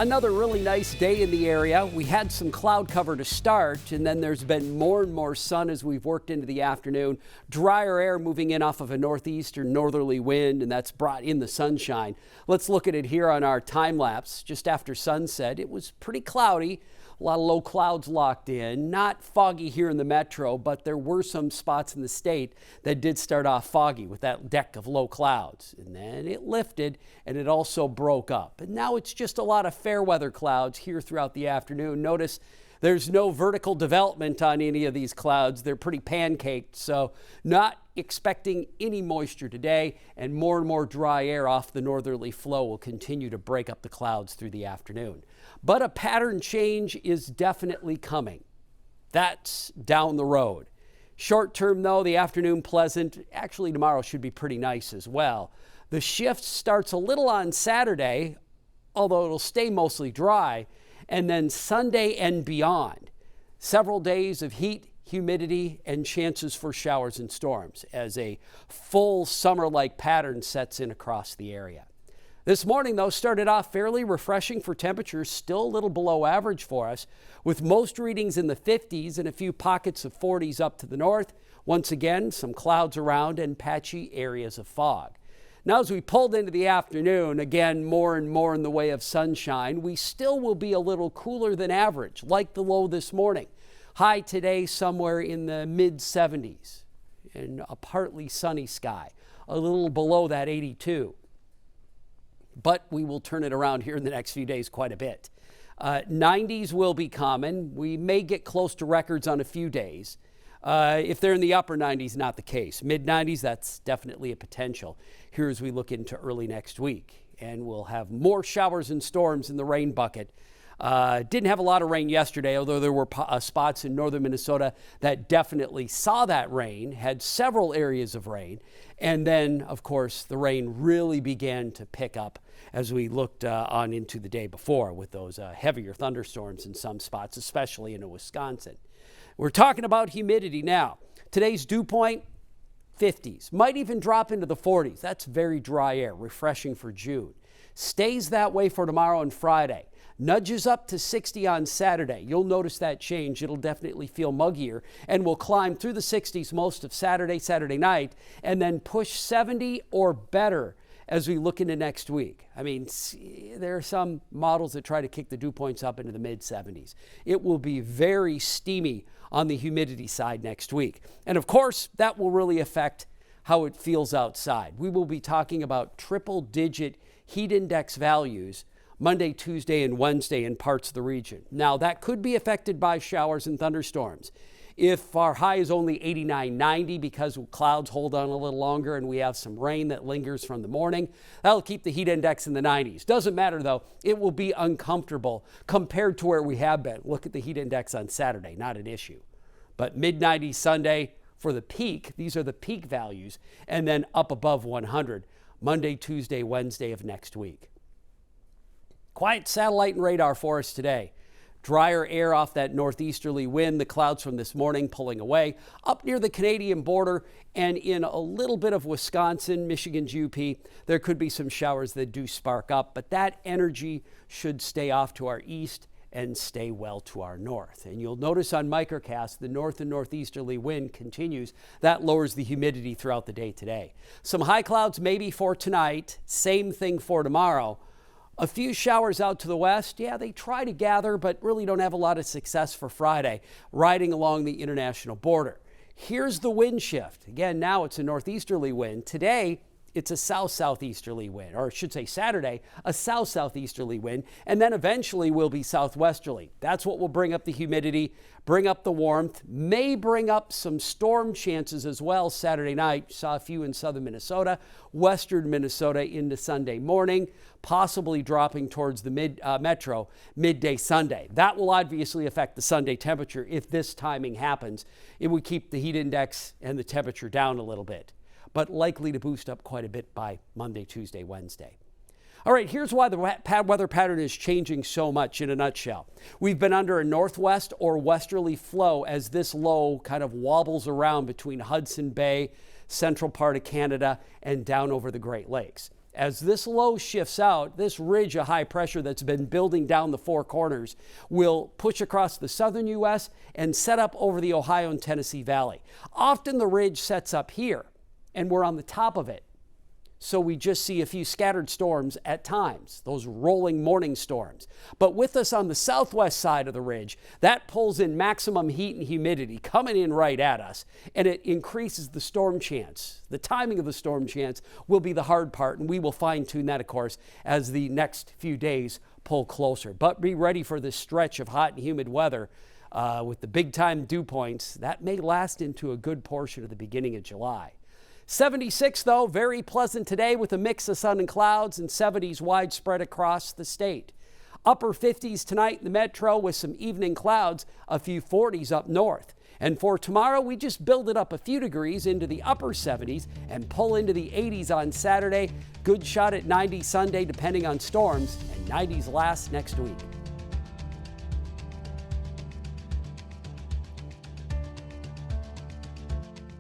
Another really nice day in the area. We had some cloud cover to start, and then there's been more and more sun as we've worked into the afternoon. Drier air moving in off of a northeastern northerly wind, and that's brought in the sunshine. Let's look at it here on our time lapse. Just after sunset, it was pretty cloudy. A lot of low clouds locked in. Not foggy here in the metro, but there were some spots in the state that did start off foggy with that deck of low clouds. And then it lifted and it also broke up. And now it's just a lot of fair weather clouds here throughout the afternoon. Notice there's no vertical development on any of these clouds. They're pretty pancaked, so not expecting any moisture today, and more dry air off the northerly flow will continue to break up the clouds through the afternoon. But a pattern change is definitely coming. That's down the road. Short term though, the afternoon pleasant. Actually, tomorrow should be pretty nice as well. The shift starts a little on Saturday, although it'll stay mostly dry, and then Sunday and beyond. Several days of heat, humidity, and chances for showers and storms as a full summer-like pattern sets in across the area. This morning, though, started off fairly refreshing for temperatures, still a little below average for us, with most readings in the 50s and a few pockets of 40s up to the north. Once again, some clouds around and patchy areas of fog. Now, as we pulled into the afternoon, again, more and more in the way of sunshine, we still will be a little cooler than average, like the low this morning. High today somewhere in the mid-70s and a partly sunny sky, a little below that 82. But we will turn it around here in the next few days quite a bit. 90s will be common. We may get close to records on a few days. If they're in the upper 90s, not the case. Mid-90s, that's definitely a potential here as we look into early next week. And we'll have more showers and storms in the rain bucket. Didn't have a lot of rain yesterday, although there were spots in northern Minnesota that definitely saw that rain, had several areas of rain. And then, of course, the rain really began to pick up as we looked on into the day before with those heavier thunderstorms in some spots, especially in Wisconsin. We're talking about humidity now. Today's dew point, 50s. Might even drop into the 40s. That's very dry air, refreshing for June. Stays that way for tomorrow and Friday. Nudges up to 60 on Saturday. You'll notice that change. It'll definitely feel muggier and will climb through the 60s most of Saturday night, and then push 70 or better as we look into next week. I mean, there are some models that try to kick the dew points up into the mid-70s. It will be very steamy on the humidity side next week. And of course, that will really affect how it feels outside. We will be talking about triple-digit heat index values Monday, Tuesday, and Wednesday in parts of the region. Now, that could be affected by showers and thunderstorms. If our high is only 89, 90 because clouds hold on a little longer and we have some rain that lingers from the morning, that'll keep the heat index in the 90s. Doesn't matter, though. It will be uncomfortable compared to where we have been. Look at the heat index on Saturday, not an issue. But mid-90s Sunday for the peak, these are the peak values, and then up above 100 Monday, Tuesday, Wednesday of next week. Quiet satellite and radar for us today. Drier air off that northeasterly wind, the clouds from this morning pulling away up near the Canadian border and in a little bit of Wisconsin, Michigan's UP. There could be some showers that do spark up, but that energy should stay off to our east and stay well to our north. And you'll notice on microcast, the north and northeasterly wind continues. That lowers the humidity throughout the day today. Some high clouds maybe for tonight, same thing for tomorrow. A few showers out to the west. Yeah, they try to gather, but really don't have a lot of success for Friday, riding along the international border. Here's the wind shift. Again, now it's a northeasterly wind. Today, it's a south-southeasterly wind, or I should say Saturday, a south-southeasterly wind, and then eventually will be southwesterly. That's what will bring up the humidity, bring up the warmth, may bring up some storm chances as well Saturday night. Saw a few in southern Minnesota, western Minnesota into Sunday morning, possibly dropping towards the metro midday Sunday. That will obviously affect the Sunday temperature if this timing happens. It would keep the heat index and the temperature down a little bit, but likely to boost up quite a bit by Monday, Tuesday, Wednesday. All right, here's why the weather pattern is changing so much in a nutshell. We've been under a northwest or westerly flow as this low kind of wobbles around between Hudson Bay, central part of Canada, and down over the Great Lakes. As this low shifts out, this ridge of high pressure that's been building down the four corners will push across the southern U.S. and set up over the Ohio and Tennessee Valley. Often the ridge sets up here, and we're on the top of it. So we just see a few scattered storms at times, those rolling morning storms. But with us on the southwest side of the ridge, that pulls in maximum heat and humidity coming in right at us, and it increases the storm chance. The timing of the storm chance will be the hard part, and we will fine-tune that, of course, as the next few days pull closer. But be ready for this stretch of hot and humid weather with the big-time dew points. That may last into a good portion of the beginning of July. 76, though, very pleasant today with a mix of sun and clouds, and 70s widespread across the state. Upper 50s tonight in the metro with some evening clouds, a few 40s up north. And for tomorrow, we just build it up a few degrees into the upper 70s and pull into the 80s on Saturday. Good shot at 90 Sunday, depending on storms, and 90s last next week.